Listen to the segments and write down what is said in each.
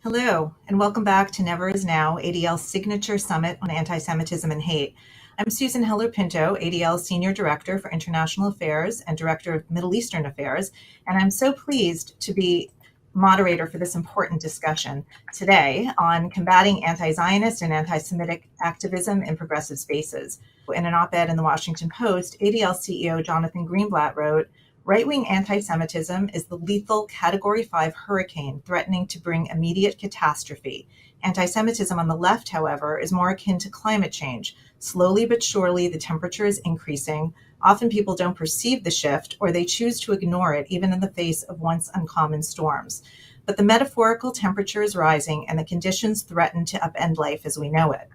Hello, and welcome back to Never Is Now, ADL's signature summit on anti-Semitism and hate. I'm Susan Heller-Pinto, ADL's Senior Director for International Affairs and Director of Middle Eastern Affairs, and I'm so pleased to be moderator for this important discussion today on combating anti-Zionist and anti-Semitic activism in progressive spaces. In an op-ed in the Washington Post, ADL CEO Jonathan Greenblatt wrote, "Right-wing anti-Semitism is the lethal Category 5 hurricane threatening to bring immediate catastrophe. Anti-Semitism on the left, however, is more akin to climate change. Slowly but surely, the temperature is increasing. Often people don't perceive the shift, or they choose to ignore it even in the face of once uncommon storms. But the metaphorical temperature is rising, and the conditions threaten to upend life as we know it."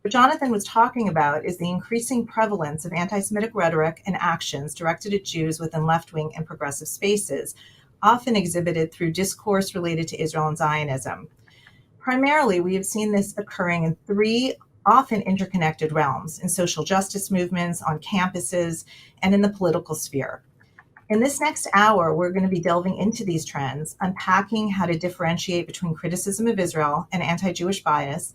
What Jonathan was talking about is the increasing prevalence of anti-Semitic rhetoric and actions directed at Jews within left-wing and progressive spaces, often exhibited through discourse related to Israel and Zionism. Primarily, we have seen this occurring in three often interconnected realms: in social justice movements, on campuses, and in the political sphere. In this next hour, we're going to be delving into these trends, unpacking how to differentiate between criticism of Israel and anti-Jewish bias,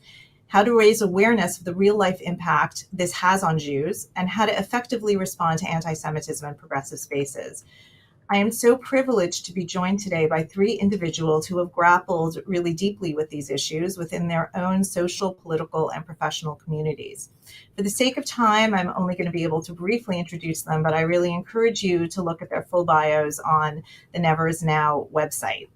how to raise awareness of the real-life impact this has on Jews, and how to effectively respond to anti-Semitism in progressive spaces. I am so privileged to be joined today by three individuals who have grappled really deeply with these issues within their own social, political, and professional communities. For the sake of time, I'm only going to be able to briefly introduce them, but I really encourage you to look at their full bios on the Never Is Now website.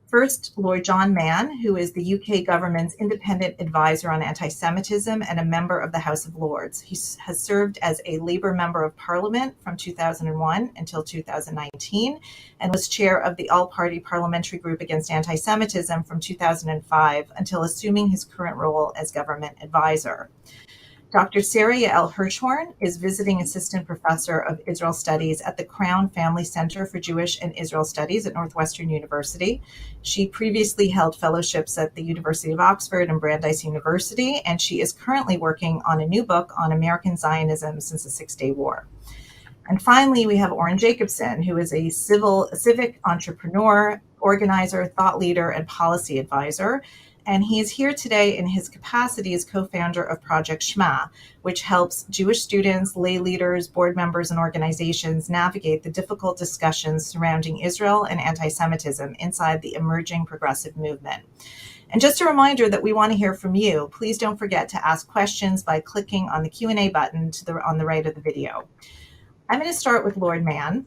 First, Lord John Mann, who is the UK government's independent advisor on anti-Semitism and a member of the House of Lords. He has served as a Labour Member of Parliament from 2001 until 2019 and was chair of the All-Party Parliamentary Group Against Anti-Semitism from 2005 until assuming his current role as government advisor. Dr. Sara Yael Hirschhorn is visiting assistant professor of Israel Studies at the Crown Family Center for Jewish and Israel Studies at Northwestern University. She previously held fellowships at the University of Oxford and Brandeis University, and she is currently working on a new book on American Zionism since the Six-Day War. And finally, we have Oren Jacobson, who is a civic entrepreneur, organizer, thought leader, and policy advisor. And he is here today in his capacity as co-founder of Project Shema, which helps Jewish students, lay leaders, board members, and organizations navigate the difficult discussions surrounding Israel and anti-Semitism inside the emerging progressive movement. And just a reminder that we want to hear from you. Please don't forget to ask questions by clicking on the Q&A button on the right of the video. I'm going to start with Lord Mann.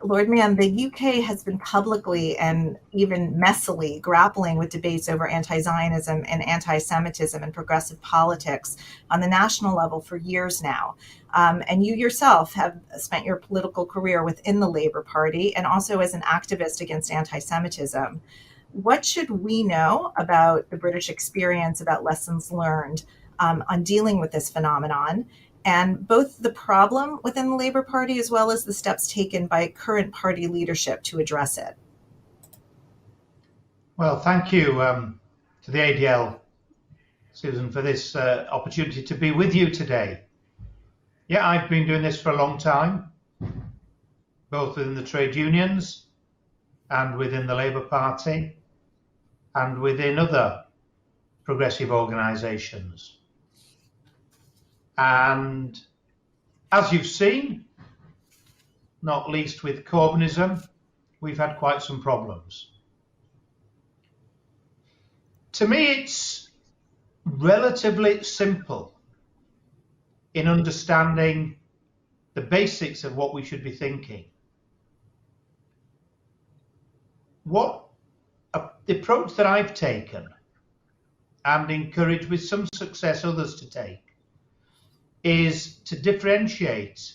Lord Mann, the UK has been publicly and even messily grappling with debates over anti-Zionism and anti-Semitism and progressive politics on the national level for years now. And you yourself have spent your political career within the Labour Party and also as an activist against anti-Semitism. What should we know about the British experience, about lessons learned on dealing with this phenomenon? And both the problem within the Labour Party as well as the steps taken by current party leadership to address it. Well, thank you to the ADL, Susan, for this opportunity to be with you today. Yeah, I've been doing this for a long time, both within the trade unions and within the Labour Party and within other progressive organisations. And as you've seen, not least with Corbynism, we've had quite some problems. To me, it's relatively simple in understanding the basics of what we should be thinking. The approach that I've taken and encouraged with some success others to take is to differentiate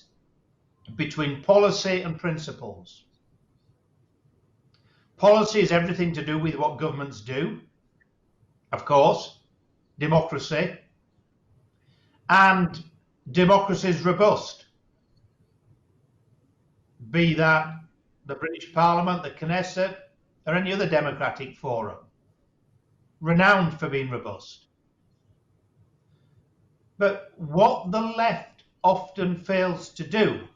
between policy and principles. Policy is everything to do with what governments do, of course, democracy, and democracy is robust, be that the British Parliament, the Knesset, or any other democratic forum, renowned for being robust. But what the left often fails to do,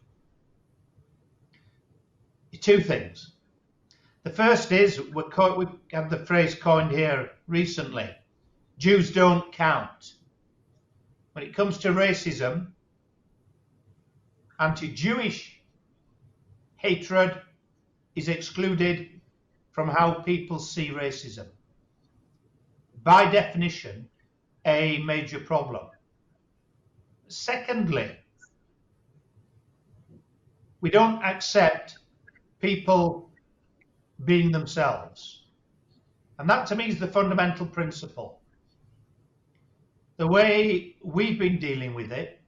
two things. The first is, we had the phrase coined here recently, Jews don't count. When it comes to racism, anti-Jewish hatred is excluded from how people see racism. By definition, a major problem. Secondly, we don't accept people being themselves. And that to me is the fundamental principle. The way we've been dealing with it,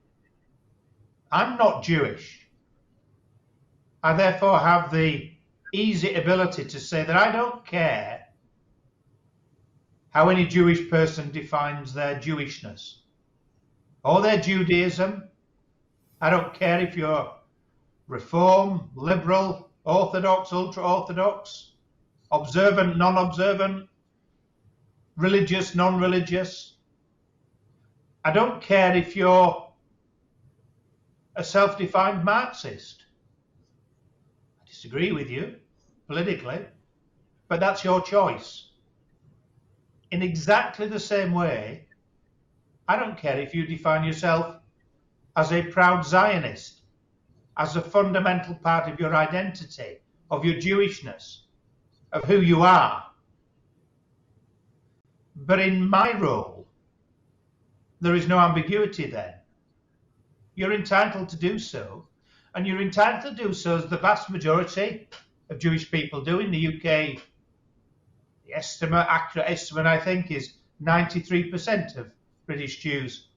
I'm not Jewish. I therefore have the easy ability to say that I don't care how any Jewish person defines their Jewishness or their Judaism. I don't care if you're Reform, liberal, Orthodox, ultra-Orthodox, observant, non-observant, religious, non-religious. I don't care if you're a self-defined Marxist. I disagree with you politically, but that's your choice. In exactly the same way, I don't care if you define yourself as a proud Zionist, as a fundamental part of your identity, of your Jewishness, of who you are. But in my role, there is no ambiguity then. You're entitled to do so, and you're entitled to do so as the vast majority of Jewish people do in the UK. The accurate estimate, I think, is 93% of British Jews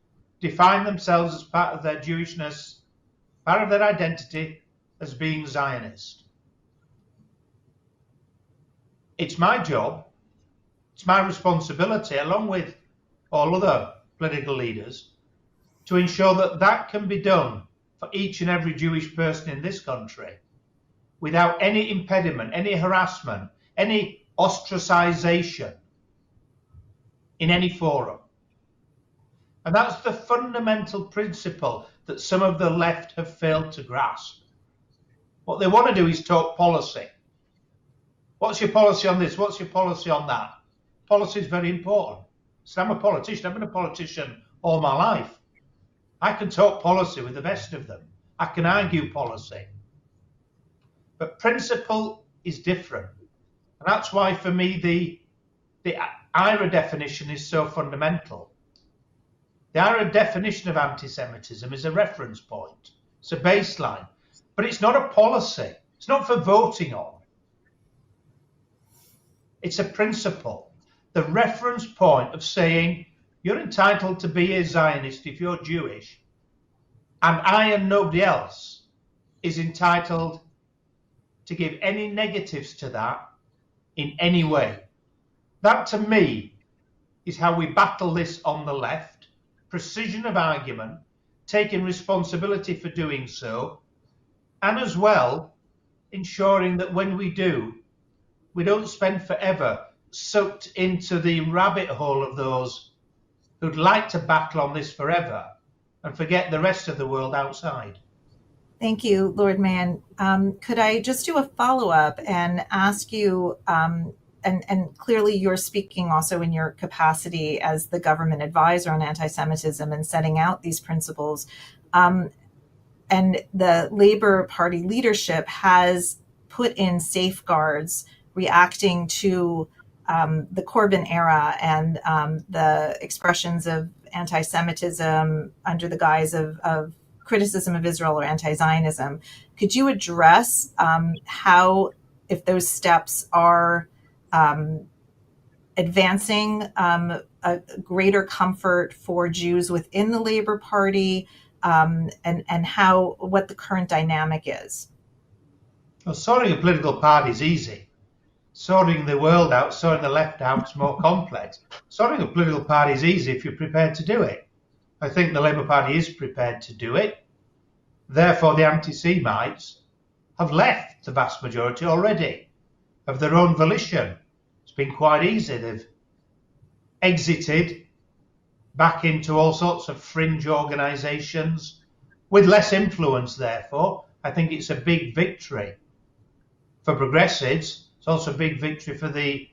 define themselves as part of their Jewishness, part of their identity, as being Zionist. It's my job, it's my responsibility, along with all other political leaders, to ensure that that can be done for each and every Jewish person in this country without any impediment, any harassment, any ostracization in any forum. And that's the fundamental principle that some of the left have failed to grasp. What they want to do is talk policy. What's your policy on this? What's your policy on that? Policy is very important. So I'm a politician. I've been a politician all my life. I can talk policy with the best of them. I can argue policy. But principle is different. And that's why for me the IRA definition is so fundamental. The IRA definition of anti-Semitism is a reference point. It's a baseline. But it's not a policy. It's not for voting on. It's a principle. The reference point of saying you're entitled to be a Zionist if you're Jewish, and I and nobody else is entitled to give any negatives to that in any way. That to me is how we battle this on the left. Precision of argument, taking responsibility for doing so, and as well ensuring that when we do, we don't spend forever sucked into the rabbit hole of those who'd like to battle on this forever and forget the rest of the world outside. Thank you, Lord Mann. Could I just do a follow-up and ask you, and clearly you're speaking also in your capacity as the government advisor on anti-Semitism and setting out these principles. And the Labour Party leadership has put in safeguards reacting to the Corbyn era and the expressions of anti-Semitism under the guise of criticism of Israel or anti-Zionism. Could you address how, if those steps are advancing a greater comfort for Jews within the Labour Party, and what the current dynamic is? Well, sorting a political party is easy. Sorting the world out, sorting the left out is more complex. Sorting a political party is easy if you're prepared to do it. I think the Labour Party is prepared to do it. Therefore, the anti-Semites have left the vast majority already of their own volition. It's been quite easy. They've exited back into all sorts of fringe organisations with less influence, therefore. I think it's a big victory for progressives It's also a big victory for the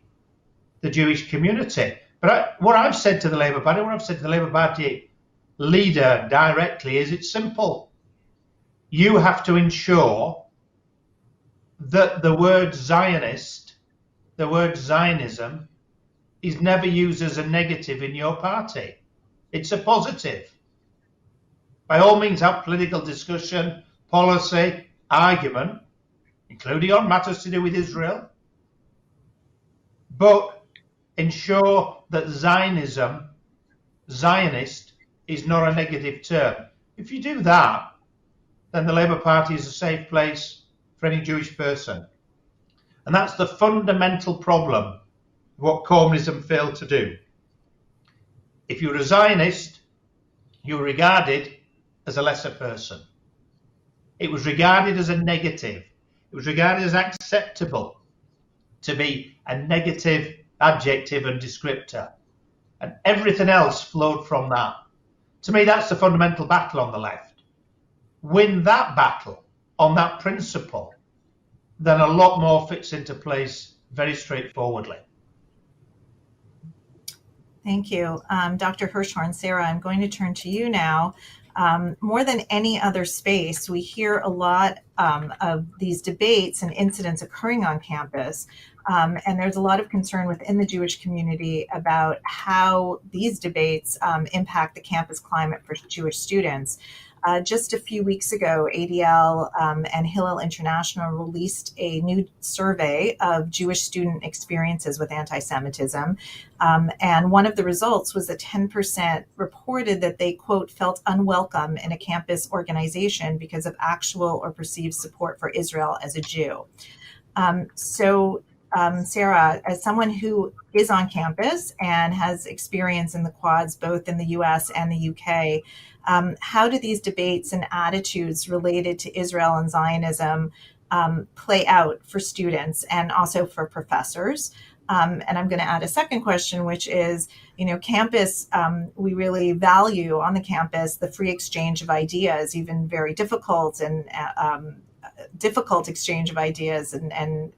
Jewish community. But what I've said to the Labour Party, what I've said to the Labour Party leader directly is it's simple. You have to ensure that the word Zionist, the word Zionism, is never used as a negative in your party. It's a positive. By all means, have political discussion, policy, argument, including on matters to do with Israel, but ensure that Zionism, Zionist, is not a negative term. If you do that, then the Labour Party is a safe place for any Jewish person. And that's the fundamental problem of what communism failed to do. If you're a Zionist, you're regarded as a lesser person. It was regarded as a negative. It was regarded as acceptable to be a negative adjective and descriptor. And everything else flowed from that. To me, that's the fundamental battle on the left. Win that battle on that principle, then a lot more fits into place very straightforwardly. Thank you. Dr. Hirschhorn, Sara, I'm going to turn to you now. More than any other space, we hear a lot of these debates and incidents occurring on campus. And there's a lot of concern within the Jewish community about how these debates impact the campus climate for Jewish students. Just a few weeks ago, ADL and Hillel International released a new survey of Jewish student experiences with anti-Semitism. And one of the results was that 10% reported that they, quote, felt unwelcome in a campus organization because of actual or perceived support for Israel as a Jew. Sara, as someone who is on campus and has experience in the quads, both in the US and the UK, how do these debates and attitudes related to Israel and Zionism play out for students and also for professors? And I'm going to add a second question, which is, campus, we really value on the campus the free exchange of ideas, even very difficult and difficult exchange of ideas and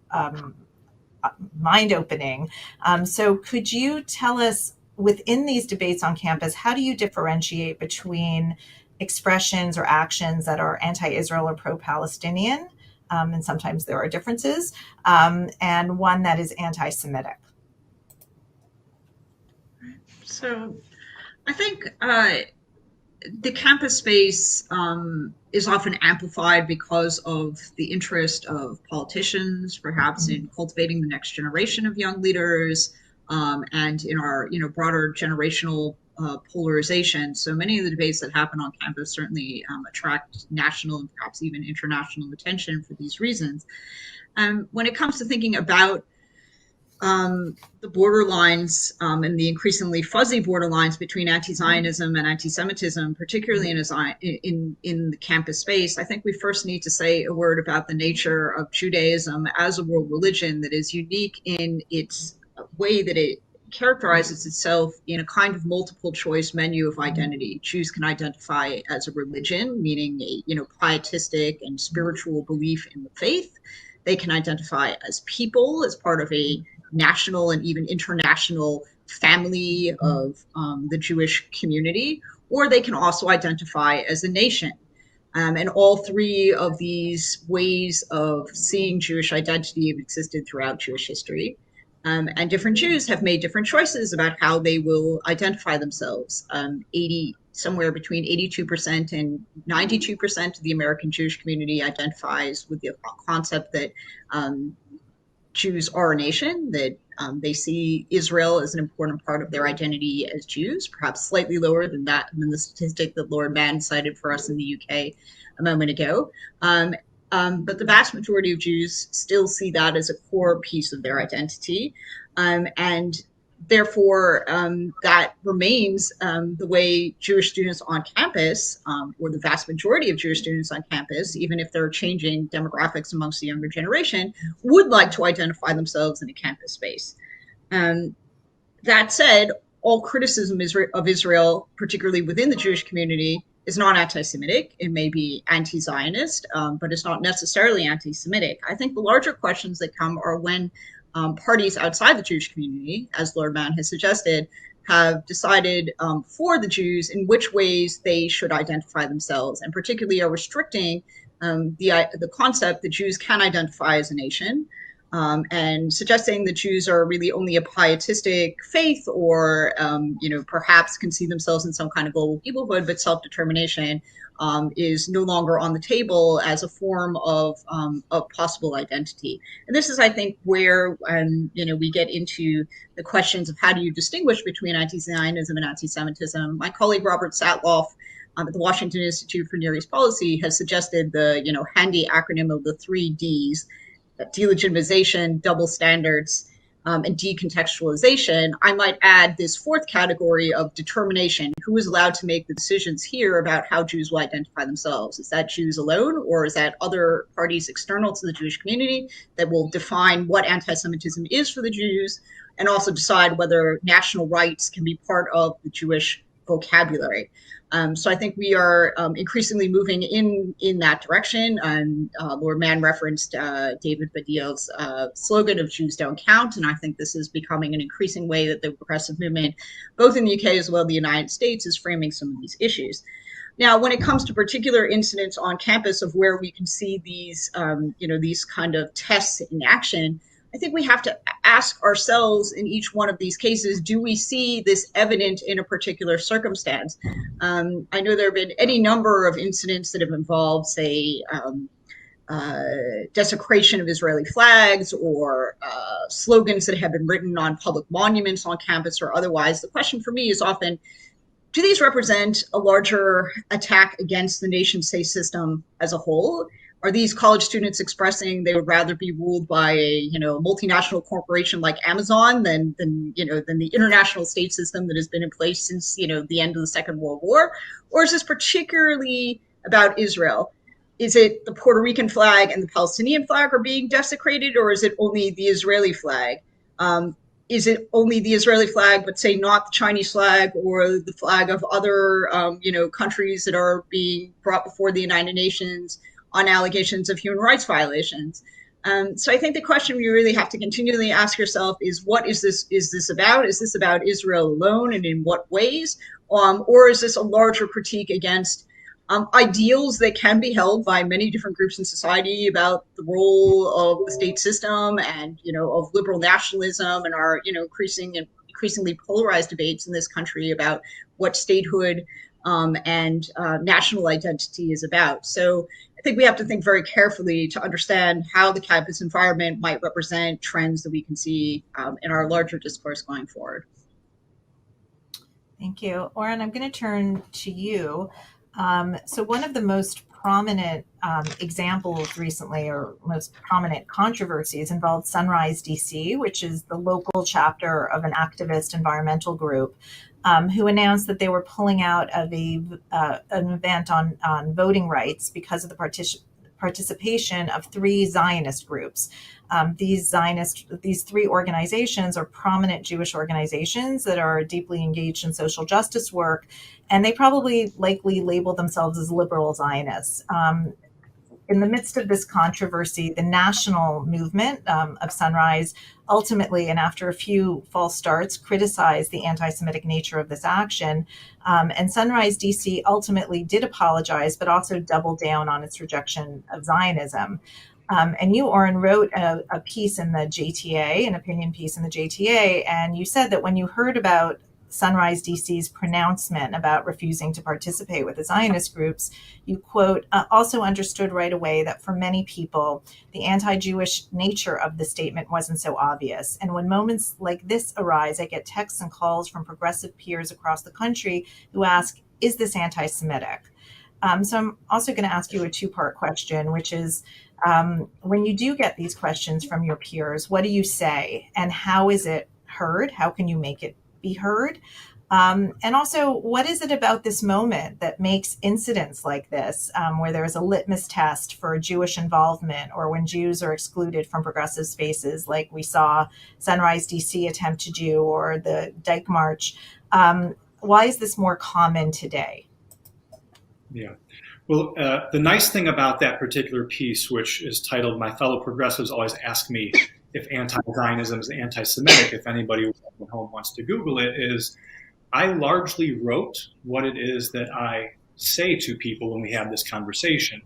mind-opening. So could you tell us, within these debates on campus, how do you differentiate between expressions or actions that are anti-Israel or pro-Palestinian, and sometimes there are differences, and one that is anti-Semitic? So I think the campus space is often amplified because of the interest of politicians, perhaps in cultivating the next generation of young leaders, and in our broader generational polarization. So many of the debates that happen on campus certainly attract national and perhaps even international attention for these reasons. When it comes to thinking about the borderlines and the increasingly fuzzy borderlines between anti-Zionism and anti-Semitism, particularly in the campus space, I think we first need to say a word about the nature of Judaism as a world religion that is unique in its way that it characterizes itself in a kind of multiple choice menu of identity. Jews can identify as a religion, meaning a pietistic and spiritual belief in the faith. They can identify as people, as part of a national and even international family of the Jewish community, or they can also identify as a nation. And all three of these ways of seeing Jewish identity have existed throughout Jewish history. And different Jews have made different choices about how they will identify themselves. Somewhere between 82% and 92% of the American Jewish community identifies with the concept that Jews are a nation, that they see Israel as an important part of their identity as Jews, perhaps slightly lower than the statistic that Lord Mann cited for us in the UK a moment ago. But the vast majority of Jews still see that as a core piece of their identity. And therefore, that remains the way Jewish students on campus, or the vast majority of Jewish students on campus, even if there are changing demographics amongst the younger generation, would like to identify themselves in a campus space. That said, all criticism of Israel, particularly within the Jewish community, is not anti-Semitic. It may be anti-Zionist, but it's not necessarily anti-Semitic. I think the larger questions that come are when parties outside the Jewish community, as Lord Mann has suggested, have decided for the Jews in which ways they should identify themselves, and particularly are restricting the concept that Jews can identify as a nation, and suggesting that Jews are really only a pietistic faith, or perhaps can see themselves in some kind of global peoplehood, but self-determination is no longer on the table as a form of possible identity. And this is, I think, where we get into the questions of how do you distinguish between anti-Zionism and anti-Semitism. My colleague Robert Satloff at the Washington Institute for Near East Policy has suggested the handy acronym of the 3 Ds: delegitimization, double standards, and decontextualization. I might add this 4th category of determination. Who is allowed to make the decisions here about how Jews will identify themselves? Is that Jews alone, or is that other parties external to the Jewish community that will define what anti-Semitism is for the Jews, and also decide whether national rights can be part of the Jewish vocabulary? So I think we are increasingly moving in that direction. Lord Mann referenced David Baddiel's slogan of Jews don't count, and I think this is becoming an increasing way that the progressive movement, both in the UK as well as the United States, is framing some of these issues. Now, when it comes to particular incidents on campus of where we can see these, these kind of tests in action, I think we have to ask ourselves in each one of these cases, do we see this evident in a particular circumstance? I know there have been any number of incidents that have involved, say, desecration of Israeli flags, or slogans that have been written on public monuments on campus or otherwise. The question for me is often, do these represent a larger attack against the nation state system as a whole? Are these college students expressing they would rather be ruled by a multinational corporation like Amazon than the international state system that has been in place since the end of the Second World War? Or is this particularly about Israel? Is it the Puerto Rican flag and the Palestinian flag are being desecrated, or is it only the Israeli flag? Is it only the Israeli flag, but say not the Chinese flag or the flag of other countries that are being brought before the United Nations on allegations of human rights violations? So I think the question you really have to continually ask yourself is, what is this about? Is this about Israel alone, and in what ways? Or is this a larger critique against ideals that can be held by many different groups in society about the role of the state system and, of liberal nationalism, and our, increasingly polarized debates in this country about what statehood and national identity is about? So I think we have to think very carefully to understand how the campus environment might represent trends that we can see in our larger discourse going forward. Thank you. Oren, I'm going to turn to you. So one of the most prominent examples recently, or most prominent controversies, involved Sunrise DC, which is the local chapter of an activist environmental group, who announced that they were pulling out of an event on voting rights because of the participation of 3 Zionist groups. These 3 organizations are prominent Jewish organizations that are deeply engaged in social justice work, and they likely label themselves as liberal Zionists. In the midst of this controversy, the national movement of Sunrise ultimately, and after a few false starts, criticized the anti-Semitic nature of this action. And Sunrise DC ultimately did apologize, but also doubled down on its rejection of Zionism. And you, Oren, wrote a piece in the JTA, an opinion piece in the JTA, and you said that when you heard about Sunrise DC's pronouncement about refusing to participate with the Zionist groups, you, quote, also understood right away that for many people, the anti-Jewish nature of the statement wasn't so obvious. And when moments like this arise, I get texts and calls from progressive peers across the country who ask, is this anti-Semitic? So I'm also going to ask you a 2-part question, which is, when you do get these questions from your peers, what do you say, and how is it heard? How can you make it be heard? And also, what is it about this moment that makes incidents like this, where there is a litmus test for Jewish involvement, or when Jews are excluded from progressive spaces, like we saw Sunrise DC attempt to do, or the Dyke March, why is this more common today? Yeah. Well, the nice thing about that particular piece, which is titled "My Fellow Progressives Always Ask Me If Anti-Zionism is Anti-Semitic," if anybody at home wants to Google it, is I largely wrote what it is that I say to people when we have this conversation.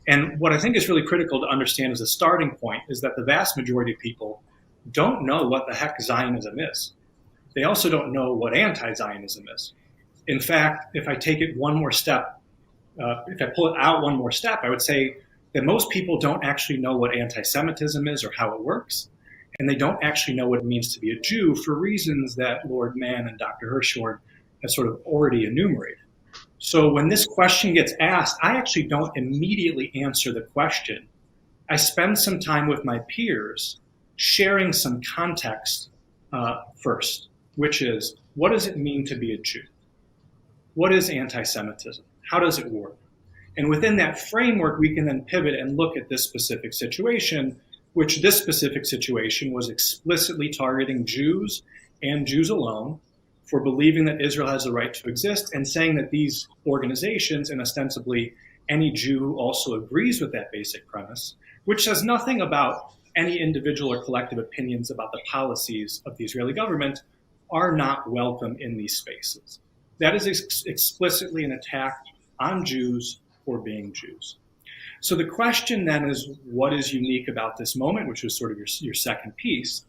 And what I think is really critical to understand as a starting point is that the vast majority of people don't know what the heck Zionism is. They also don't know what anti-Zionism is. In fact, if I take it one more step, if I pull it out one more step, I would say that most people don't actually know what anti-Semitism is or how it works. And they don't actually know what it means to be a Jew for reasons that Lord Mann and Dr. Hirschhorn have sort of already enumerated. So when this question gets asked, I actually don't immediately answer the question. I spend some time with my peers sharing some context first, which is, what does it mean to be a Jew? What is anti-Semitism? How does it work? And within that framework, we can then pivot and look at this specific situation, which this specific situation was explicitly targeting Jews and Jews alone for believing that Israel has the right to exist and saying that these organizations, and ostensibly any Jew who also agrees with that basic premise, which says nothing about any individual or collective opinions about the policies of the Israeli government, are not welcome in these spaces. That is explicitly an attack on Jews for being Jews. So the question then is, what is unique about this moment, which was sort of your second piece?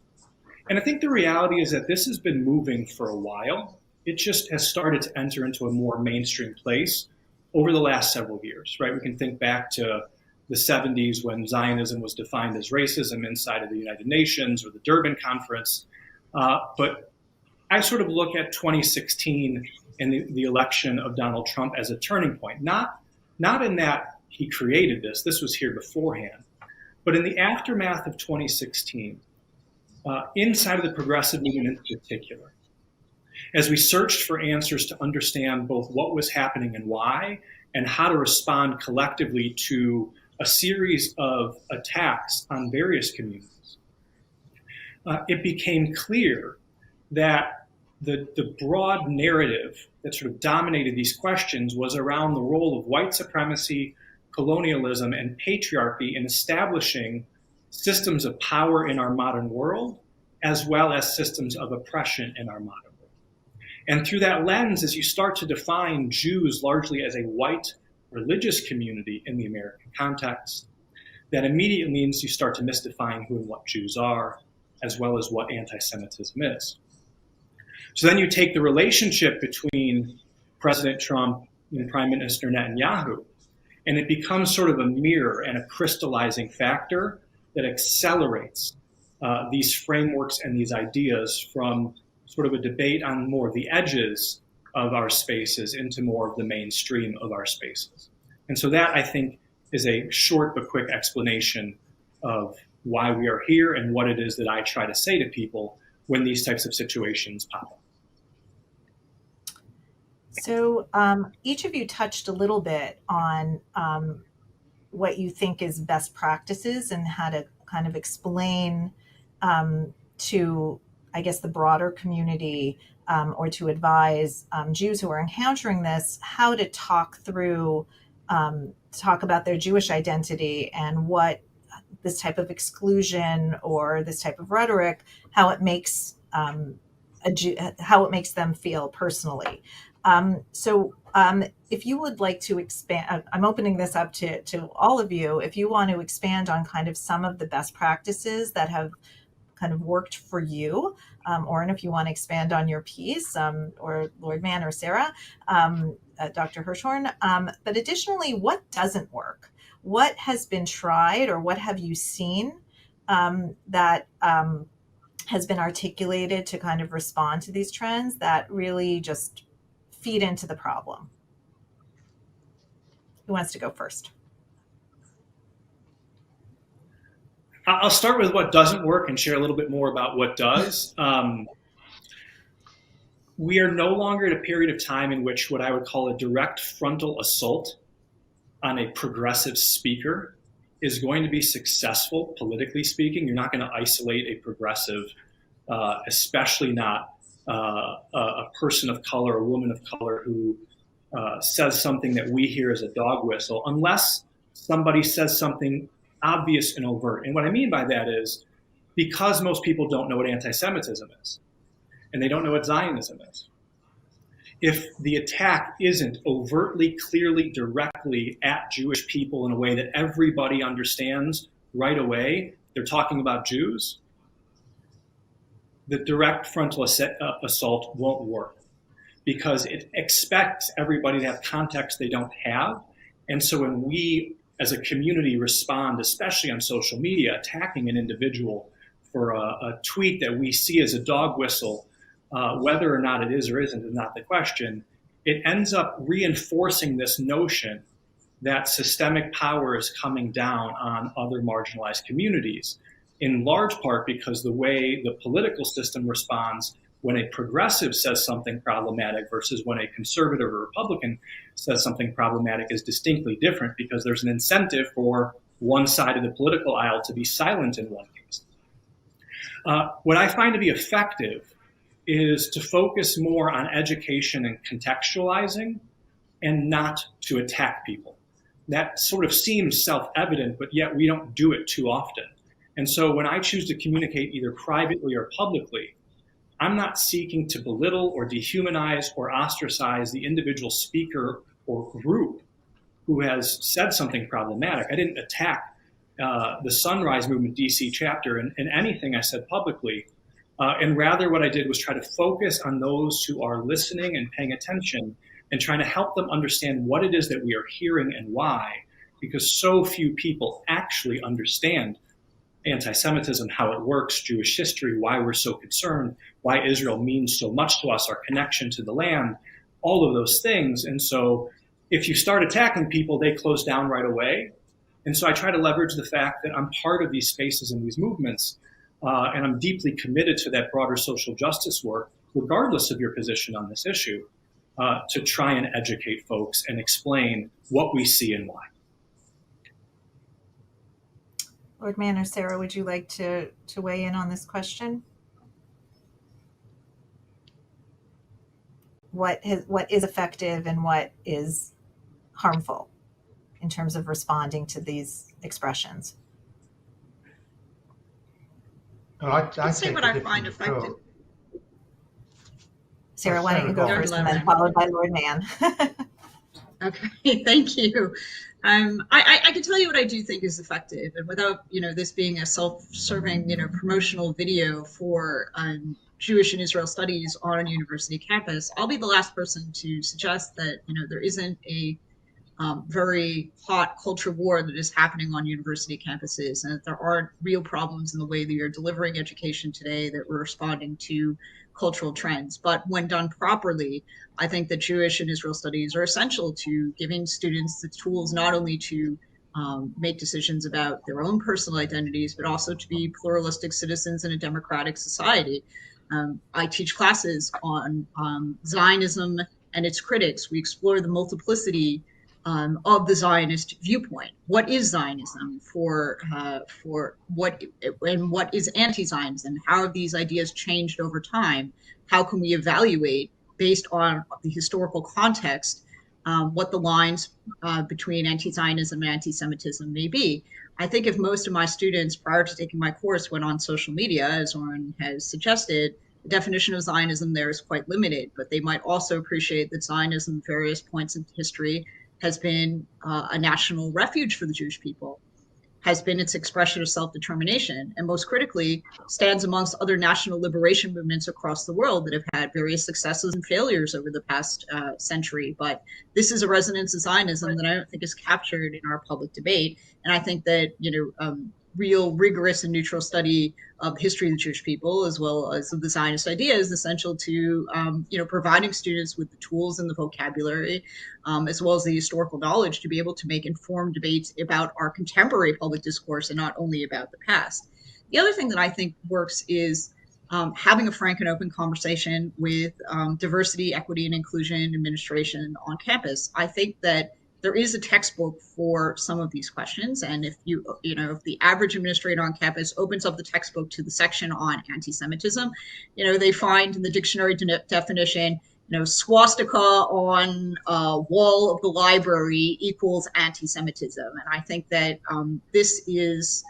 And I think the reality is that this has been moving for a while. It just has started to enter into a more mainstream place over the last several years, right? We can think back to the 70s when Zionism was defined as racism inside of the United Nations or the Durban Conference. But I sort of look at 2016 and the election of Donald Trump as a turning point, not in that he created this. This was here beforehand. But in the aftermath of 2016, inside of the progressive movement in particular, as we searched for answers to understand both what was happening and why, and how to respond collectively to a series of attacks on various communities, it became clear that the broad narrative that sort of dominated these questions was around the role of white supremacy, colonialism, and patriarchy in establishing systems of power in our modern world, as well as systems of oppression in our modern world. And through that lens, as you start to define Jews largely as a white religious community in the American context, that immediately means you start to misdefine who and what Jews are, as well as what anti-Semitism is. So then you take the relationship between President Trump and Prime Minister Netanyahu, and it becomes sort of a mirror and a crystallizing factor that accelerates these frameworks and these ideas from sort of a debate on more of the edges of our spaces into more of the mainstream of our spaces. And so that, I think, is a short but quick explanation of why we are here and what it is that I try to say to people when these types of situations pop up. So each of you touched a little bit on what you think is best practices and how to kind of explain to, I guess, the broader community or to advise Jews who are encountering this, how to talk about their Jewish identity and what this type of exclusion or this type of rhetoric, how it makes them feel personally. So if you would like to expand, I'm opening this up to all of you. If you want to expand on kind of some of the best practices that have kind of worked for you, Oren, if you want to expand on your piece, or Lord Mann or Sara, Dr. Hirschhorn. But additionally, what doesn't work? What has been tried or what have you seen that has been articulated to kind of respond to these trends that really just feed into the problem? Who wants to go first? I'll start with what doesn't work and share a little bit more about what does. We are no longer at a period of time in which what I would call a direct frontal assault on a progressive speaker is going to be successful, politically speaking. You're not going to isolate a progressive, especially not a person of color, a woman of color who says something that we hear as a dog whistle, unless somebody says something obvious and overt. And what I mean by that is, because most people don't know what anti-Semitism is, and they don't know what Zionism is, if the attack isn't overtly, clearly, directly at Jewish people in a way that everybody understands right away, they're talking about Jews, the direct frontal assault won't work, because it expects everybody to have context they don't have. And so when we as a community respond, especially on social media, attacking an individual for a tweet that we see as a dog whistle, whether or not it is or isn't is not the question, it ends up reinforcing this notion that systemic power is coming down on other marginalized communities, in large part because the way the political system responds when a progressive says something problematic versus when a conservative or Republican says something problematic is distinctly different, because there's an incentive for one side of the political aisle to be silent in one case. What I find to be effective is to focus more on education and contextualizing, and not to attack people. That sort of seems self-evident, but yet we don't do it too often. And so when I choose to communicate either privately or publicly, I'm not seeking to belittle or dehumanize or ostracize the individual speaker or group who has said something problematic. I didn't attack the Sunrise Movement DC chapter in anything I said publicly. And rather what I did was try to focus on those who are listening and paying attention, and trying to help them understand what it is that we are hearing and why, because so few people actually understand anti-Semitism, how it works, Jewish history, why we're so concerned, why Israel means so much to us, our connection to the land, all of those things. And so if you start attacking people, they close down right away. And so I try to leverage the fact that I'm part of these spaces and these movements, and I'm deeply committed to that broader social justice work, regardless of your position on this issue, to try and educate folks and explain what we see and why. Lord Mann or Sara, would you like to weigh in on this question? What is effective and what is harmful in terms of responding to these expressions? Well, I'd say what I find effective. Sara, why don't you go first, and then followed by Lord Mann. Okay, thank you. I can tell you what I do think is effective, and without this being a self-serving promotional video for Jewish and Israel studies on a university campus, I'll be the last person to suggest that there isn't a very hot culture war that is happening on university campuses, and that there aren't real problems in the way that you're delivering education today, that we're responding to cultural trends. But when done properly, I think that Jewish and Israel studies are essential to giving students the tools not only to make decisions about their own personal identities, but also to be pluralistic citizens in a democratic society. I teach classes on Zionism and its critics. We explore the multiplicity of the Zionist viewpoint. What is Zionism for what is anti-Zionism? How have these ideas changed over time? How can we evaluate, based on the historical context, what the lines between anti-Zionism and anti-Semitism may be? I think if most of my students prior to taking my course went on social media, as Oren has suggested, the definition of Zionism there is quite limited, but they might also appreciate that Zionism at various points in history has been a national refuge for the Jewish people, has been its expression of self-determination, and most critically stands amongst other national liberation movements across the world that have had various successes and failures over the past century. But this is a resonance of Zionism that I don't think is captured in our public debate. And I think that, real rigorous and neutral study of the history of the Jewish people, as well as of the Zionist idea, is essential to, providing students with the tools and the vocabulary, as well as the historical knowledge to be able to make informed debates about our contemporary public discourse and not only about the past. The other thing that I think works is having a frank and open conversation with diversity, equity, and inclusion administration on campus. I think that there is a textbook for some of these questions, and if if the average administrator on campus opens up the textbook to the section on anti-Semitism, they find in the dictionary definition swastika on a wall of the library equals anti-Semitism. And I think that this is,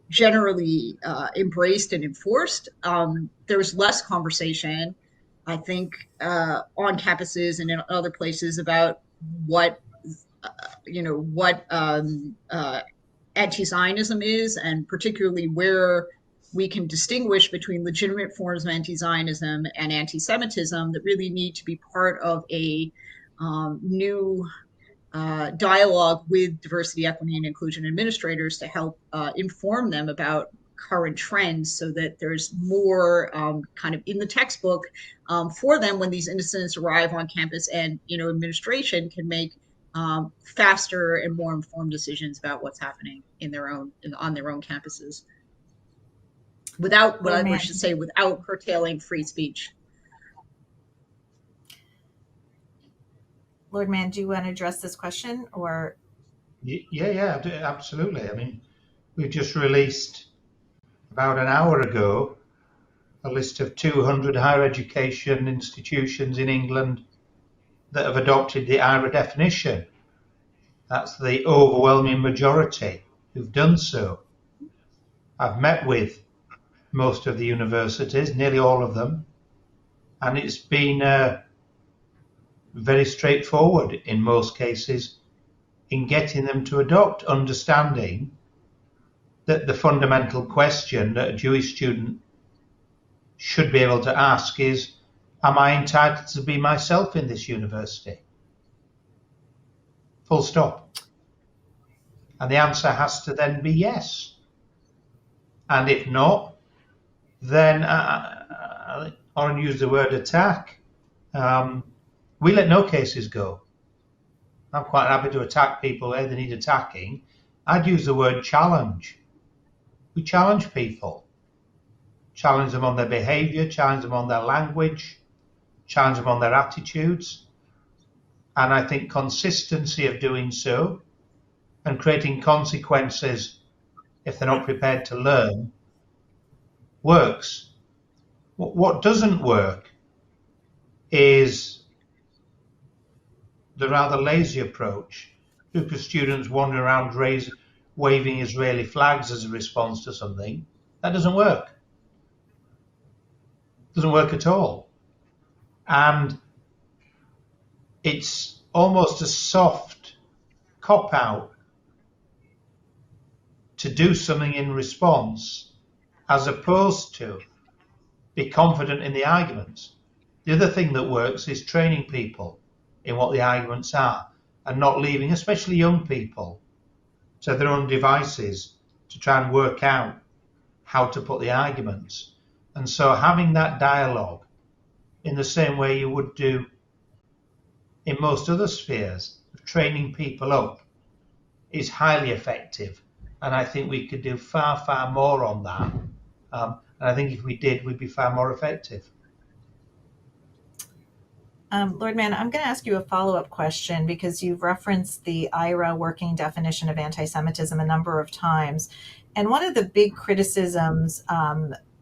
generally embraced and enforced. There's less conversation, I think, on campuses and in other places about what anti-Zionism is, and particularly where we can distinguish between legitimate forms of anti-Zionism and anti-Semitism that really need to be part of a new dialogue with diversity, equity, and inclusion administrators to help inform them about current trends, so that there's more kind of in the textbook for them when these incidents arrive on campus, and administration can make faster and more informed decisions about what's happening on their own campuses, without without curtailing free speech. Lord Mann, do you want to address this question, or? Yeah, absolutely. I mean, we just released about an hour ago a list of 200 higher education institutions in England that have adopted the IRA definition. That's the overwhelming majority who've done so. I've met with most of the universities, nearly all of them, and it's been very straightforward in most cases in getting them to adopt, understanding that the fundamental question that a Jewish student should be able to ask is, am I entitled to be myself in this university? Full stop. And the answer has to then be yes. And if not, then Oren used the word attack. We let no cases go. I'm quite happy to attack people where they need attacking. I'd use the word challenge. We challenge people. Challenge them on their behaviour, challenge them on their language, challenge them on their attitudes. And I think consistency of doing so and creating consequences if they're not prepared to learn works. What doesn't work is the rather lazy approach. A group of students wander around waving Israeli flags as a response to something. That doesn't work. It doesn't work at all. And it's almost a soft cop-out to do something in response, as opposed to be confident in the arguments. The other thing that works is training people in what the arguments are and not leaving, especially young people, to their own devices to try and work out how to put the arguments. And so having that dialogue in the same way you would do in most other spheres, of training people up, is highly effective. And I think we could do far, far more on that. And I think if we did, we'd be far more effective. Lord Mann, I'm going to ask you a follow-up question, because you've referenced the IRA working definition of anti-Semitism a number of times. And one of the big criticisms,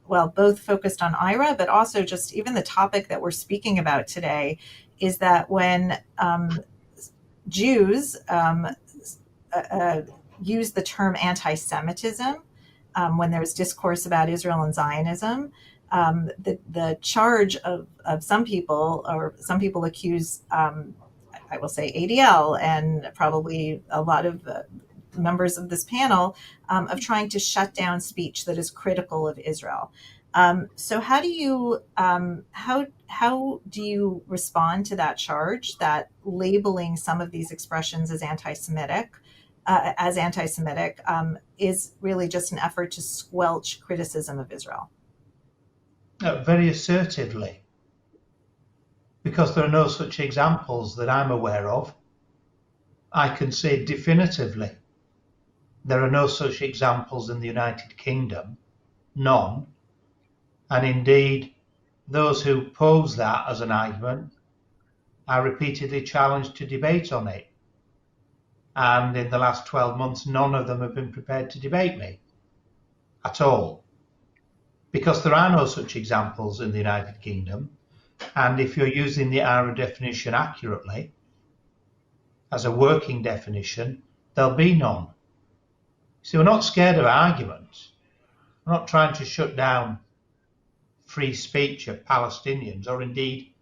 both focused on IRA, but also just even the topic that we're speaking about today, is that when Jews use the term anti-Semitism, when there's discourse about Israel and Zionism, the charge of some people, or some people accuse, I will say ADL and probably a lot of members of this panel, of trying to shut down speech that is critical of Israel. So how do you respond to that charge, that labeling some of these expressions as anti-Semitic is really just an effort to squelch criticism of Israel? Very assertively, because there are no such examples that I'm aware of. I can say definitively there are no such examples in the United Kingdom, none. And indeed, those who pose that as an argument are repeatedly challenged to debate on it. And in the last 12 months, none of them have been prepared to debate me at all, because there are no such examples in the United Kingdom. And if you're using the IRA definition accurately, as a working definition, there'll be none. So we're not scared of arguments. We're not trying to shut down free speech of Palestinians or indeed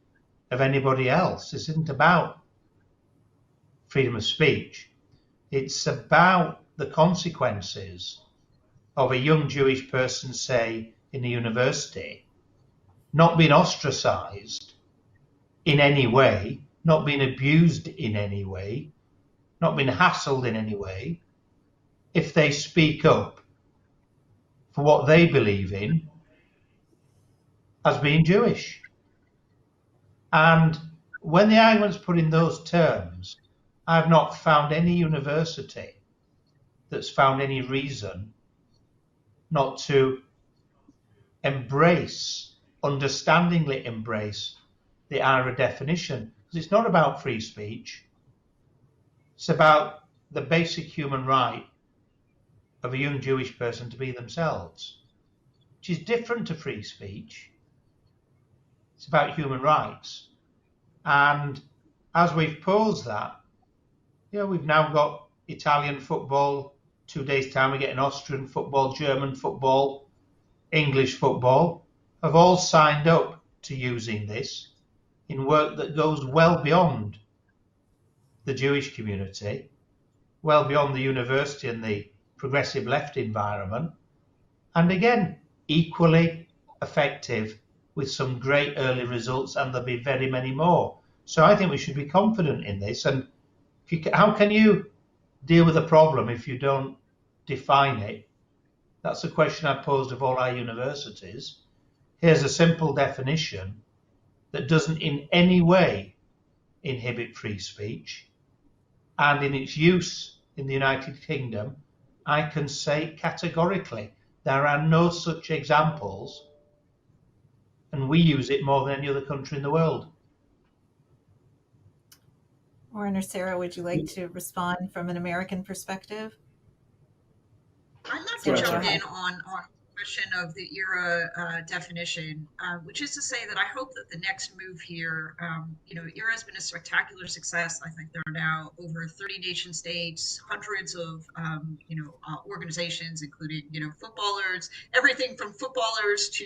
of anybody else. This isn't about freedom of speech. It's about the consequences of a young Jewish person, say, in a university, not being ostracized in any way, not being abused in any way, not being hassled in any way, if they speak up for what they believe in as being Jewish. And when the argument's put in those terms, I've not found any university that's found any reason not to embrace, understandingly embrace the IRA definition. Because it's not about free speech. It's about the basic human right of a young Jewish person to be themselves, which is different to free speech. It's about human rights. And as we've posed that, we've now got Italian football. 2 days' time, we get an Austrian football, German football, English football, have all signed up to using this in work that goes well beyond the Jewish community, well beyond the university and the progressive left environment, and again, equally effective with some great early results, and there'll be very many more. So I think we should be confident in this. And how can you deal with a problem if you don't define it? That's a question I posed of all our universities. Here's a simple definition that doesn't in any way inhibit free speech. And in its use in the United Kingdom, I can say categorically, there are no such examples, and we use it more than any other country in the world. Oren or Sara, would you like to respond from an American perspective? I'd love to jump in on the question of the ERA definition, which is to say that I hope that the next move here, ERA has been a spectacular success. I think there are now over 30 nation states, hundreds of, organizations, including, footballers, everything from footballers to,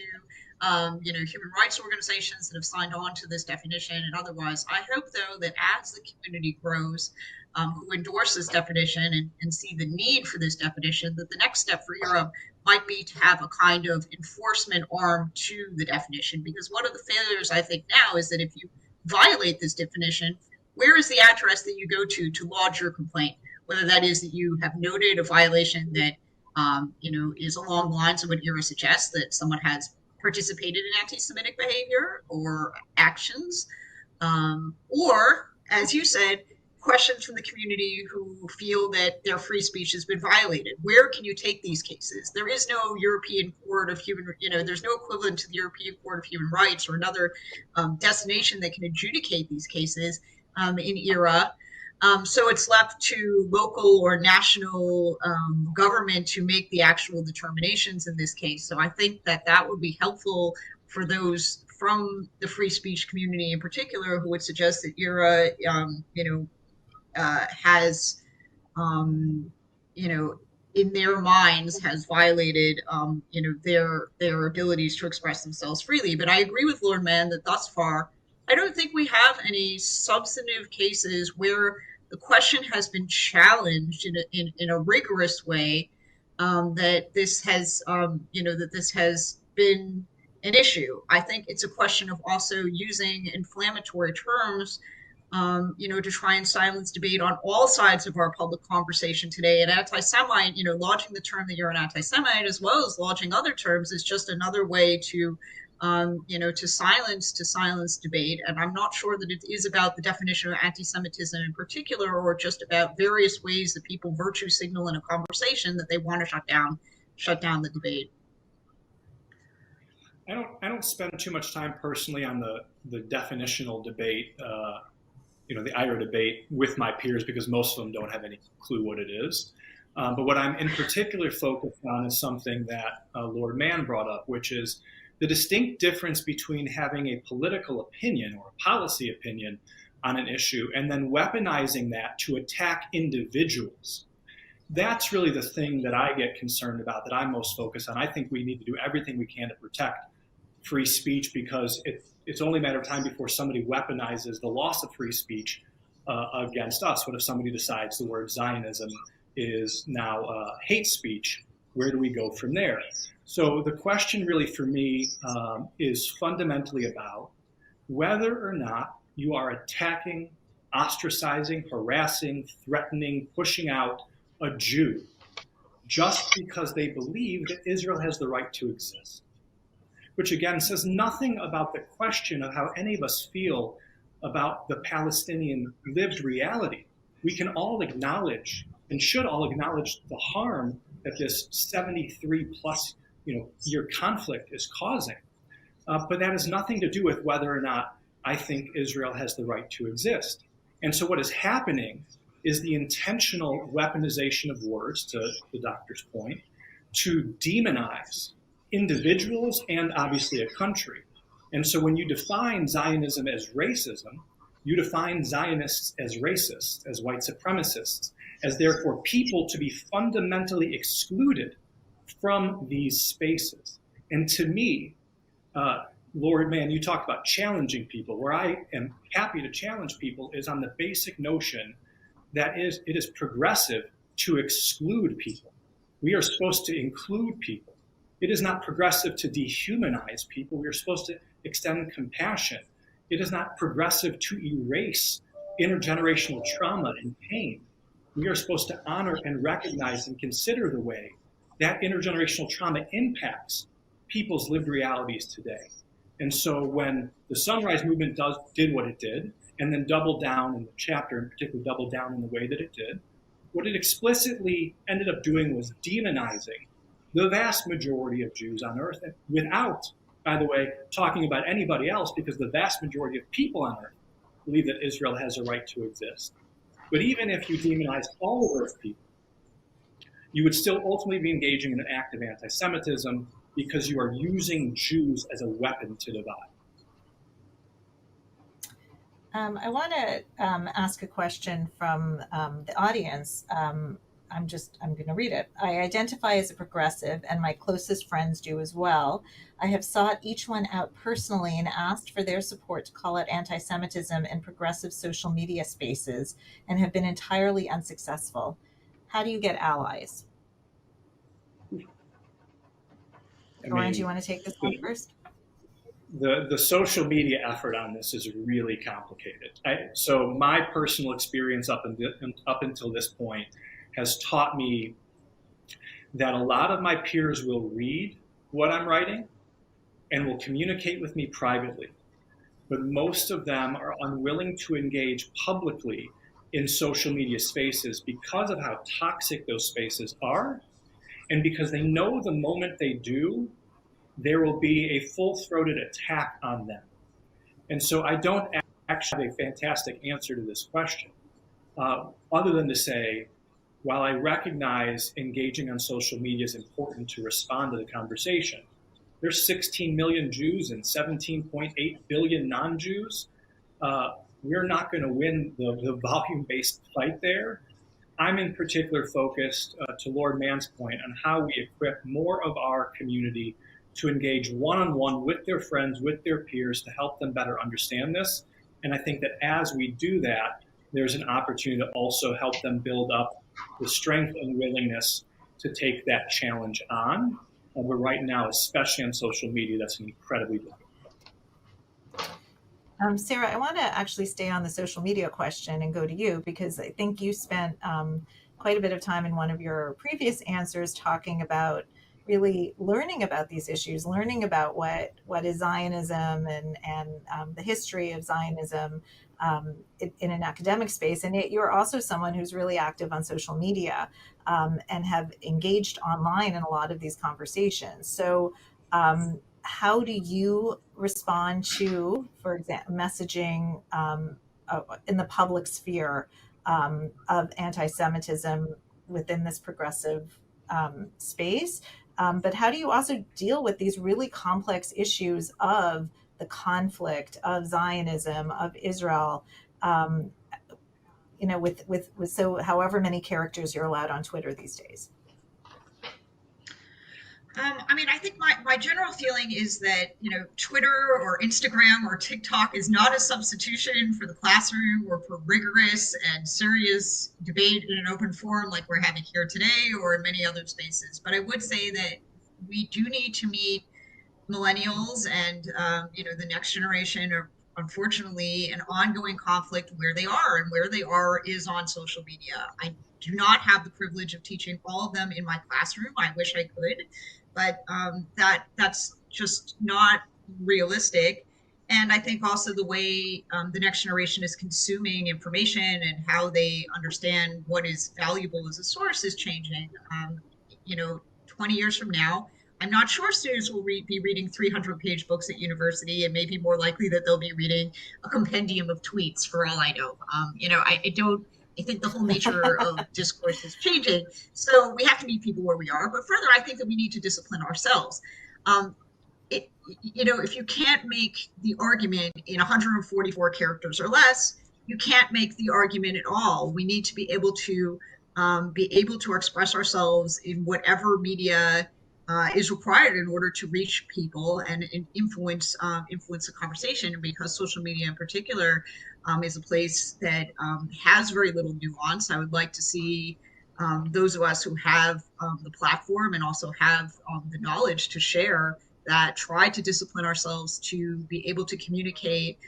human rights organizations that have signed on to this definition and otherwise. I hope, though, that as the community grows, who endorse this definition and see the need for this definition, that the next step for Europe might be to have a kind of enforcement arm to the definition. Because one of the failures, I think, now is that if you violate this definition, where is the address that you go to lodge your complaint? Whether that is that you have noted a violation that, is along the lines of what ERA suggests, that someone has participated in anti-Semitic behavior or actions, or, as you said, questions from the community who feel that their free speech has been violated. Where can you take these cases? There is no European Court of Human, there's no equivalent to the European Court of Human Rights or another destination that can adjudicate these cases in ERA. So it's left to local or national government to make the actual determinations in this case. So I think that would be helpful for those from the free speech community in particular who would suggest that ERA, has, in their minds has violated, their abilities to express themselves freely. But I agree with Lord Mann that thus far, I don't think we have any substantive cases where the question has been challenged in a rigorous way, that this has, that this has been an issue. I think it's a question of also using inflammatory terms, to try and silence debate on all sides of our public conversation today. And anti-Semite, lodging the term that you're an anti-Semite as well as lodging other terms is just another way to silence debate. And I'm not sure that it is about the definition of anti-Semitism in particular, or just about various ways that people virtue signal in a conversation that they want to shut down the debate. I don't spend too much time personally on the definitional debate, the IRA debate with my peers, because most of them don't have any clue what it is. But what I'm in particular focused on is something that Lord Mann brought up, which is the distinct difference between having a political opinion or a policy opinion on an issue and then weaponizing that to attack individuals. That's really the thing that I get concerned about, that I'm most focused on. I think we need to do everything we can to protect free speech, because it's only a matter of time before somebody weaponizes the loss of free speech against us. What if somebody decides the word Zionism is now hate speech? Where do we go from there? So the question really for me is fundamentally about whether or not you are attacking, ostracizing, harassing, threatening, pushing out a Jew just because they believe that Israel has the right to exist, which again says nothing about the question of how any of us feel about the Palestinian lived reality. We can all acknowledge and should all acknowledge the harm that this 73 plus year conflict is causing. But that has nothing to do with whether or not I think Israel has the right to exist. And so what is happening is the intentional weaponization of words, to the doctor's point, to demonize individuals and obviously a country. And so when you define Zionism as racism, you define Zionists as racists, as white supremacists, as therefore people to be fundamentally excluded from these spaces. And to me, Lord Mann, you talked about challenging people. Where I am happy to challenge people is on the basic notion that it is progressive to exclude people. We are supposed to include people. It is not progressive to dehumanize people. We are supposed to extend compassion. It is not progressive to erase intergenerational trauma and pain. We are supposed to honor and recognize and consider the way that intergenerational trauma impacts people's lived realities today. And so when the Sunrise Movement did what it did, and then doubled down in the chapter, and particularly doubled down in the way that it did, what it explicitly ended up doing was demonizing the vast majority of Jews on earth, without, by the way, talking about anybody else, because the vast majority of people on earth believe that Israel has a right to exist. But even if you demonize all of earth people, you would still ultimately be engaging in an act of anti-Semitism, because you are using Jews as a weapon to divide. I want to ask a question from the audience. I'm going to read it. I identify as a progressive, and my closest friends do as well. I have sought each one out personally and asked for their support to call out anti-Semitism in progressive social media spaces, and have been entirely unsuccessful. How do you get allies? Oren, do you want to take this one first? The social media effort on this is really complicated. So my personal experience up until this point has taught me that a lot of my peers will read what I'm writing and will communicate with me privately, but most of them are unwilling to engage publicly in social media spaces because of how toxic those spaces are, and because they know the moment they do, there will be a full-throated attack on them. And so I don't actually have a fantastic answer to this question, other than to say, while I recognize engaging on social media is important to respond to the conversation, there's 16 million Jews and 17.8 billion non-Jews. We're not going to win the volume-based fight there. I'm in particular focused, to Lord Mann's point, on how we equip more of our community to engage one-on-one with their friends, with their peers, to help them better understand this. And I think that as we do that, there's an opportunity to also help them build up the strength and willingness to take that challenge on. But right now, especially on social media, that's incredibly difficult. Sara, I want to actually stay on the social media question and go to you, because I think you spent quite a bit of time in one of your previous answers talking about really learning about these issues, learning about what is Zionism and the history of Zionism in an academic space. And yet you're also someone who's really active on social media and have engaged online in a lot of these conversations. So how do you respond to, for example, messaging in the public sphere of anti-Semitism within this progressive space? But how do you also deal with these really complex issues of the conflict, of Zionism, of Israel, with so however many characters you're allowed on Twitter these days? I think my general feeling is that, Twitter or Instagram or TikTok is not a substitution for the classroom or for rigorous and serious debate in an open forum like we're having here today or in many other spaces. But I would say that we do need to meet millennials and, the next generation of, unfortunately, an ongoing conflict where they are, and where they are is on social media. I do not have the privilege of teaching all of them in my classroom. I wish I could, but that's just not realistic. And I think also the way the next generation is consuming information and how they understand what is valuable as a source is changing. 20 years from now, I'm not sure students will be reading 300-page books at university, and maybe more likely that they'll be reading a compendium of tweets for all I know. I think the whole nature of discourse is changing. So we have to meet people where we are. But further, I think that we need to discipline ourselves. If you can't make the argument in 144 characters or less, you can't make the argument at all. We need to be able to express ourselves in whatever media is required in order to reach people and influence the conversation. And because social media in particular is a place that has very little nuance, I would like to see those of us who have the platform and also have the knowledge to share that try to discipline ourselves to be able to communicate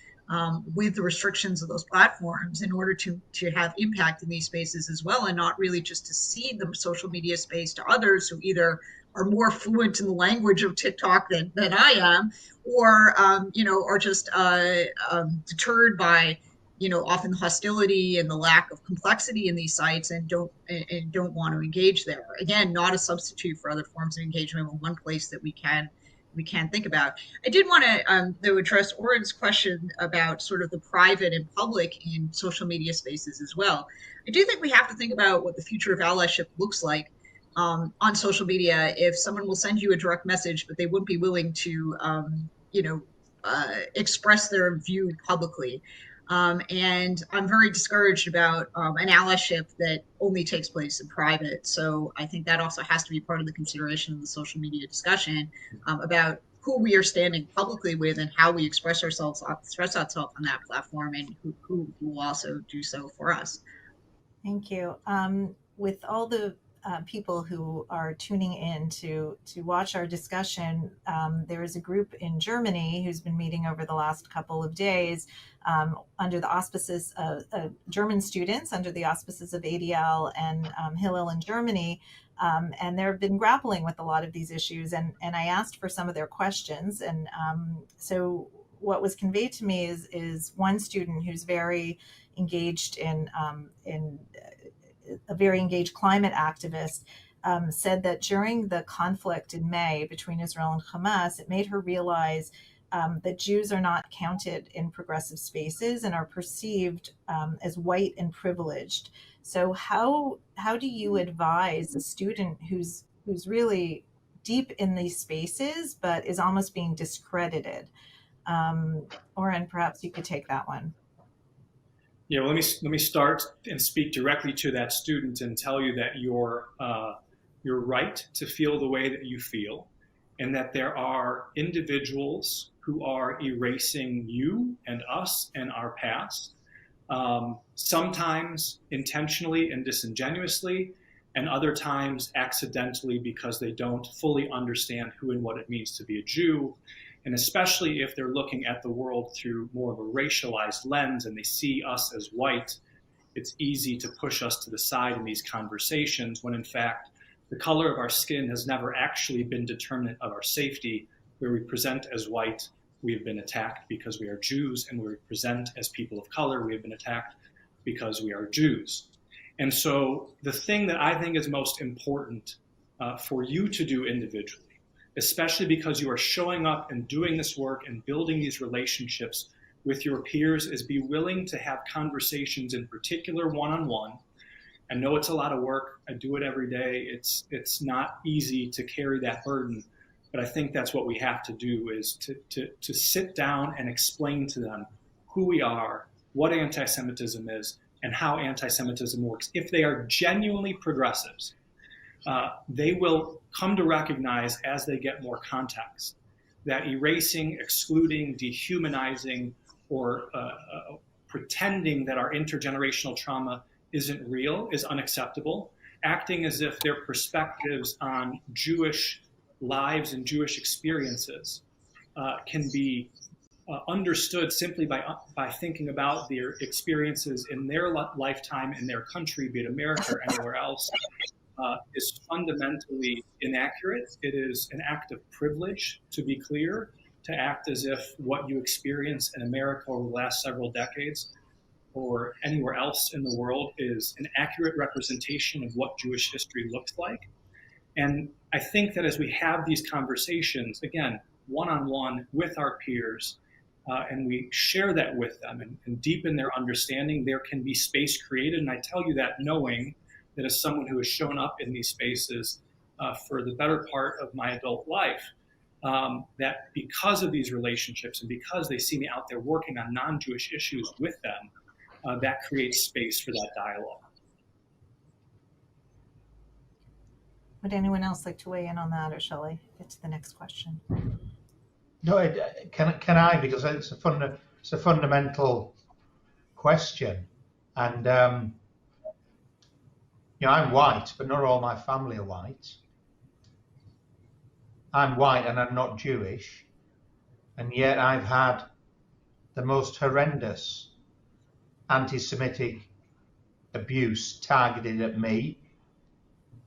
with the restrictions of those platforms in order to have impact in these spaces as well, and not really just to cede the social media space to others who either are more fluent in the language of TikTok than I am, or are just deterred by often the hostility and the lack of complexity in these sites and don't want to engage there. Again, not a substitute for other forms of engagement, but one place that we can think about. I did want to though address Oren's question about sort of the private and public in social media spaces as well. I do think we have to think about what the future of allyship looks like on social media. If someone will send you a direct message, but they wouldn't be willing to, express their view publicly. And I'm very discouraged about an allyship that only takes place in private. So I think that also has to be part of the consideration of the social media discussion about who we are standing publicly with and how we express ourselves on that platform, and who will also do so for us. Thank you. With all the people who are tuning in to watch our discussion, there is a group in Germany who's been meeting over the last couple of days under the auspices of German students, under the auspices of ADL and Hillel in Germany. And they've been grappling with a lot of these issues. And I asked for some of their questions. And so what was conveyed to me is one student who's very engaged in a very engaged climate activist, said that during the conflict in May between Israel and Hamas, it made her realize that Jews are not counted in progressive spaces and are perceived as white and privileged. So how do you advise a student who's really deep in these spaces but is almost being discredited? Oren, perhaps you could take that one. Yeah, well, let me start and speak directly to that student and tell you that you're right to feel the way that you feel, and that there are individuals who are erasing you and us and our past, sometimes intentionally and disingenuously, and other times accidentally because they don't fully understand who and what it means to be a Jew. And especially if they're looking at the world through more of a racialized lens and they see us as white, it's easy to push us to the side in these conversations when in fact the color of our skin has never actually been determinant of our safety. Where we present as white, we have been attacked because we are Jews, and where we present as people of color, we have been attacked because we are Jews. And so the thing that I think is most important for you to do individually, especially because you are showing up and doing this work and building these relationships with your peers, is be willing to have conversations, in particular one-on-one, I know it's a lot of work. I do it every day. It's not easy to carry that burden, but I think that's what we have to do, is to sit down and explain to them who we are, what anti-Semitism is, and how anti-Semitism works. If they are genuinely progressives, they will come to recognize, as they get more context, that erasing, excluding, dehumanizing, or pretending that our intergenerational trauma isn't real is unacceptable. Acting as if their perspectives on Jewish lives and Jewish experiences can be understood simply by thinking about their experiences in their lifetime in their country, be it America or anywhere else, is fundamentally inaccurate. It is an act of privilege, to be clear, to act as if what you experience in America over the last several decades or anywhere else in the world is an accurate representation of what Jewish history looks like. And I think that as we have these conversations, again, one-on-one with our peers, and we share that with them and deepen their understanding, there can be space created. And I tell you that knowing that as someone who has shown up in these spaces for the better part of my adult life, that because of these relationships and because they see me out there working on non-Jewish issues with them, that creates space for that dialogue. Would anyone else like to weigh in on that, or shall I get to the next question? No, can I? Because it's a fundamental question, and I'm white, but not all my family are white. I'm white and I'm not Jewish, and yet I've had the most horrendous anti-Semitic abuse targeted at me,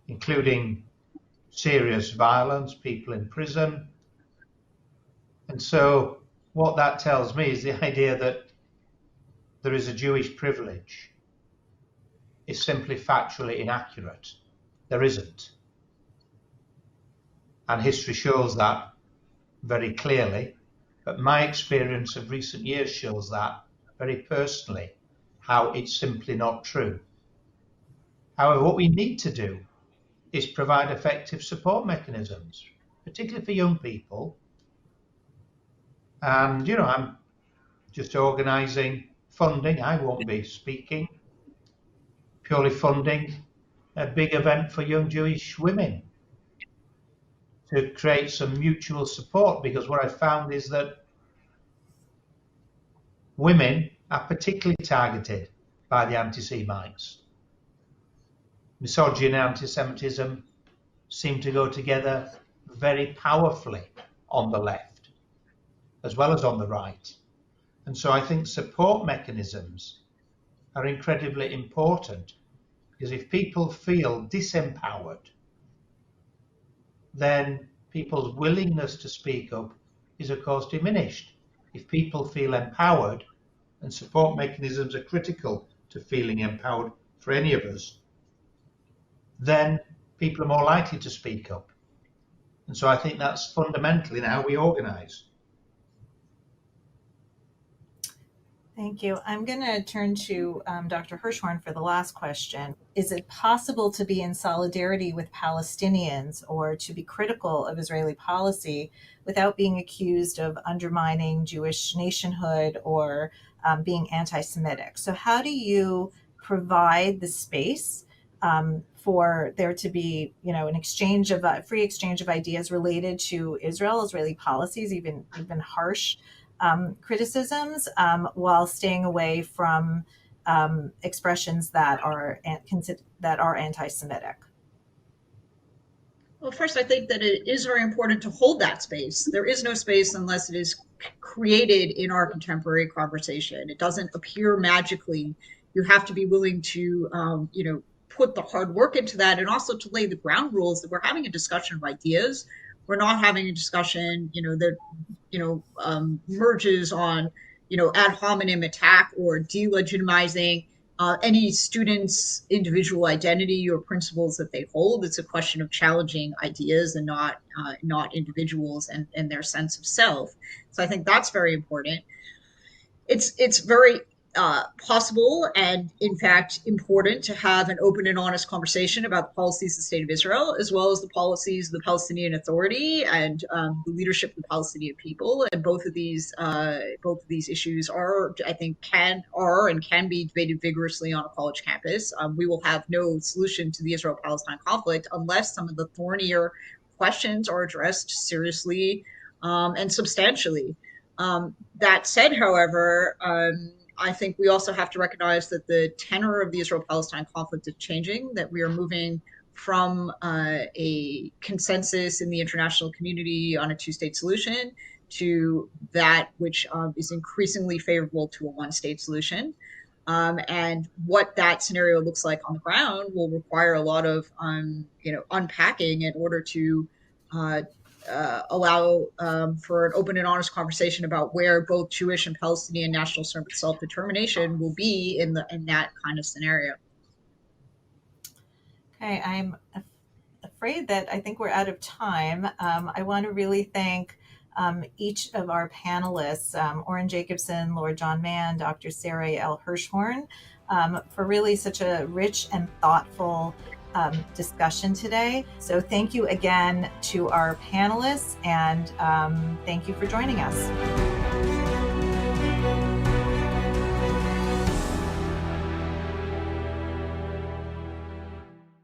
including serious violence, people in prison. And so what that tells me is the idea that there is a Jewish privilege is simply factually inaccurate. There isn't. And history shows that very clearly. But my experience of recent years shows that very personally, how it's simply not true. However, what we need to do is provide effective support mechanisms, particularly for young people. And, I'm just organising funding. I won't be speaking, purely funding a big event for young Jewish women to create some mutual support, because what I found is that women are particularly targeted by the anti-Semites. Misogyny and anti-Semitism seem to go together very powerfully on the left, as well as on the right. And so I think support mechanisms are incredibly important, because if people feel disempowered, then people's willingness to speak up is of course diminished. If people feel empowered, and support mechanisms are critical to feeling empowered for any of us, then people are more likely to speak up. And so I think that's fundamental in how we organise. Thank you. I'm going to turn to Dr. Hirschhorn for the last question. Is it possible to be in solidarity with Palestinians or to be critical of Israeli policy without being accused of undermining Jewish nationhood or being anti-Semitic? So how do you provide the space for there to be, an exchange of free exchange of ideas related to Israel, Israeli policies, even harsh criticisms, while staying away from expressions that are anti-Semitic? Well, first, I think that it is very important to hold that space. There is no space unless it is created in our contemporary conversation. It doesn't appear magically. You have to be willing to, put the hard work into that, and also to lay the ground rules that we're having a discussion of ideas. We're not having a discussion, that merges on, ad hominem attack or delegitimizing any student's individual identity or principles that they hold. It's a question of challenging ideas and not individuals and their sense of self. So I think that's very important. It's very possible and, in fact, important to have an open and honest conversation about the policies of the State of Israel, as well as the policies of the Palestinian Authority and the leadership of the Palestinian people. And both of these issues are, I think, can be debated vigorously on a college campus. We will have no solution to the Israel-Palestine conflict unless some of the thornier questions are addressed seriously and substantially. That said, however, I think we also have to recognize that the tenor of the Israel-Palestine conflict is changing, that we are moving from a consensus in the international community on a two-state solution to that which is increasingly favorable to a one-state solution. And what that scenario looks like on the ground will require a lot of unpacking in order to allow for an open and honest conversation about where both Jewish and Palestinian national self-determination will be in that kind of scenario. Okay, I'm afraid that I think we're out of time. I want to really thank each of our panelists, Oren Jacobson, Lord John Mann, Dr. Sara Yael Hirschhorn, for really such a rich and thoughtful discussion today. So thank you again to our panelists, and thank you for joining us.